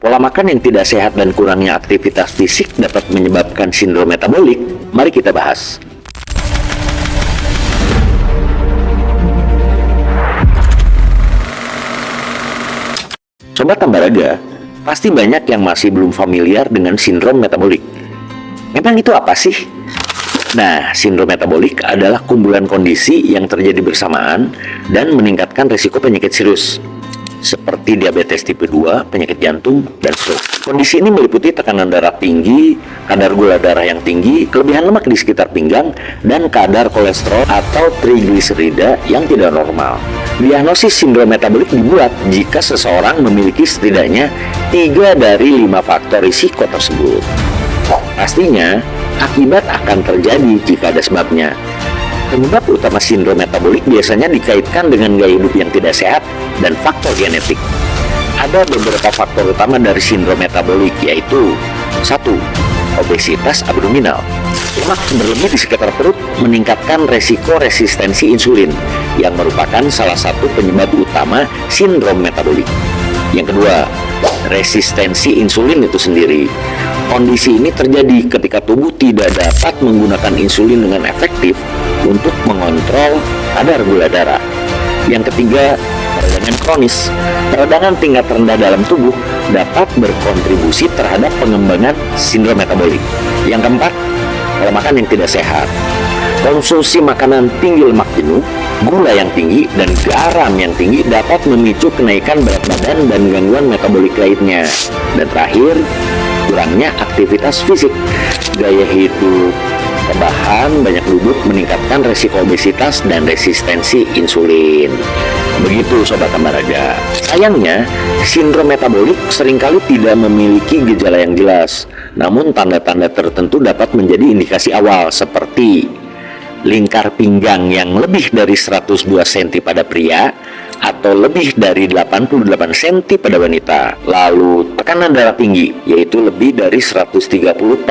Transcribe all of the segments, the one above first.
Pola makan yang tidak sehat dan kurangnya aktivitas fisik dapat menyebabkan sindrom metabolik. Mari kita bahas. Sobat Tambaraga, pasti banyak yang masih belum familiar dengan sindrom metabolik. Memang itu apa sih? Nah, sindrom metabolik adalah kumpulan kondisi yang terjadi bersamaan dan meningkatkan risiko penyakit serius, seperti diabetes tipe 2, penyakit jantung, dan stroke. Kondisi ini meliputi tekanan darah tinggi, kadar gula darah yang tinggi, kelebihan lemak di sekitar pinggang, dan kadar kolesterol atau trigliserida yang tidak normal. Diagnosis sindrom metabolik dibuat jika seseorang memiliki setidaknya 3 dari 5 faktor risiko tersebut. Pastinya, akibat akan terjadi jika ada sebabnya. Penyebab utama sindrom metabolik biasanya dikaitkan dengan gaya hidup yang tidak sehat dan faktor genetik. Ada beberapa faktor utama dari sindrom metabolik, yaitu 1. Obesitas abdominal. Lemak berlebih di sekitar perut meningkatkan resiko resistensi insulin, yang merupakan salah satu penyebab utama sindrom metabolik. Yang kedua, resistensi insulin itu sendiri. Kondisi ini terjadi ketika tubuh tidak dapat menggunakan insulin dengan efektif untuk mengontrol kadar gula darah. Yang ketiga, peradangan kronis. Peradangan tingkat rendah dalam tubuh dapat berkontribusi terhadap pengembangan sindrom metabolik. Yang keempat, pola makan yang tidak sehat. Konsumsi makanan tinggi lemak jenuh, gula yang tinggi, dan garam yang tinggi dapat memicu kenaikan berat badan dan gangguan metabolik lainnya. Dan terakhir, kurangnya aktivitas fisik. Gaya hidup rebahan, banyak duduk meningkatkan resiko obesitas dan resistensi insulin. Begitu Sobat Tambaraga. Sayangnya, sindrom metabolik seringkali tidak memiliki gejala yang jelas. Namun tanda-tanda tertentu dapat menjadi indikasi awal, seperti lingkar pinggang yang lebih dari 102 cm pada pria atau lebih dari 88 cm pada wanita. Lalu tekanan darah tinggi, yaitu lebih dari 130/85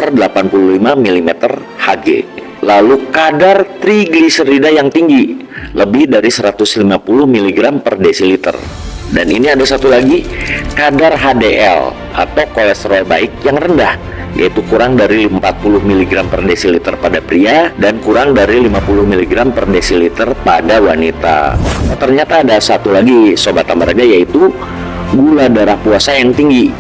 mm Hg. Lalu kadar trigliserida yang tinggi, lebih dari 150 mg per desiliter. Dan ini ada satu lagi, kadar HDL atau kolesterol baik yang rendah, yaitu kurang dari 40 mg per desiliter pada pria dan kurang dari 50 mg per desiliter pada wanita. Nah, ternyata ada satu lagi Sobat Tambaraga, yaitu gula darah puasa yang tinggi,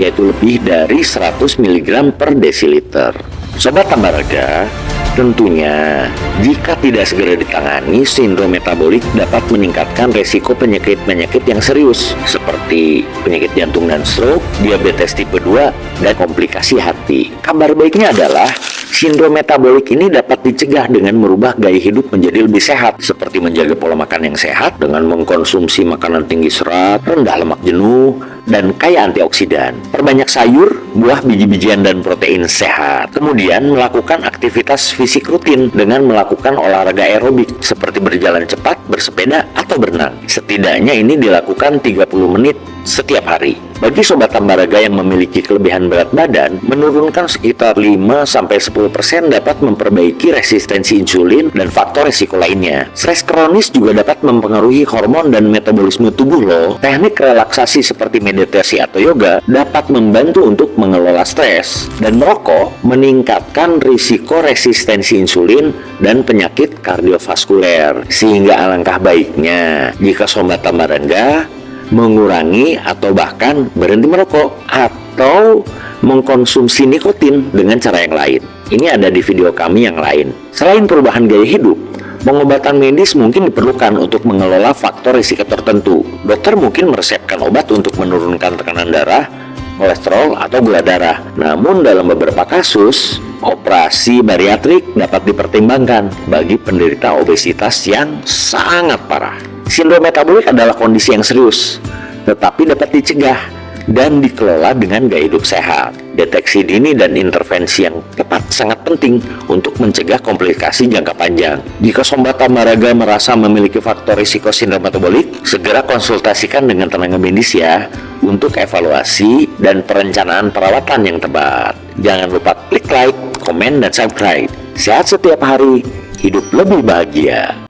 yaitu lebih dari 100 mg per desiliter. Sobat Tambaraga, tentunya jika tidak segera ditangani, sindrom metabolik dapat meningkatkan resiko penyakit-penyakit yang serius seperti penyakit jantung dan stroke, diabetes tipe 2, dan komplikasi hati. Kabar baiknya adalah sindrom metabolik ini dapat dicegah dengan merubah gaya hidup menjadi lebih sehat, seperti menjaga pola makan yang sehat dengan mengkonsumsi makanan tinggi serat, rendah lemak jenuh, dan kaya antioksidan. Perbanyak sayur, buah, biji-bijian, dan protein sehat. Kemudian melakukan aktivitas fisik rutin dengan melakukan olahraga aerobik seperti berjalan cepat, bersepeda, atau berenang. Setidaknya ini dilakukan 30 menit setiap hari. Bagi Sobat Tambaraga yang memiliki kelebihan berat badan, menurunkan sekitar 5-10% dapat memperbaiki resistensi insulin dan faktor risiko lainnya. Stres kronis juga dapat mempengaruhi hormon dan metabolisme tubuh loh. Teknik relaksasi seperti meditasi atau yoga dapat membantu untuk mengelola stres. Dan merokok meningkatkan risiko resistensi insulin dan penyakit kardiovaskuler. Sehingga alangkah baiknya jika Sobat Tambaraga mengurangi atau bahkan berhenti merokok atau mengkonsumsi nikotin dengan cara yang lain. Ini ada di video kami yang lain. Selain perubahan gaya hidup, pengobatan medis mungkin diperlukan untuk mengelola faktor risiko tertentu. Dokter mungkin meresepkan obat untuk menurunkan tekanan darah, kolesterol, atau gula darah. Namun dalam beberapa kasus, operasi bariatrik dapat dipertimbangkan bagi penderita obesitas yang sangat parah. Sindrom metabolik adalah kondisi yang serius, tetapi dapat dicegah dan dikelola dengan gaya hidup sehat. Deteksi dini dan intervensi yang tepat sangat penting untuk mencegah komplikasi jangka panjang. Jika Sobat Tambaraga merasa memiliki faktor risiko sindrom metabolik, segera konsultasikan dengan tenaga medis ya, untuk evaluasi dan perencanaan perawatan yang tepat. Jangan lupa klik like, komen, dan subscribe. Sehat setiap hari, hidup lebih bahagia.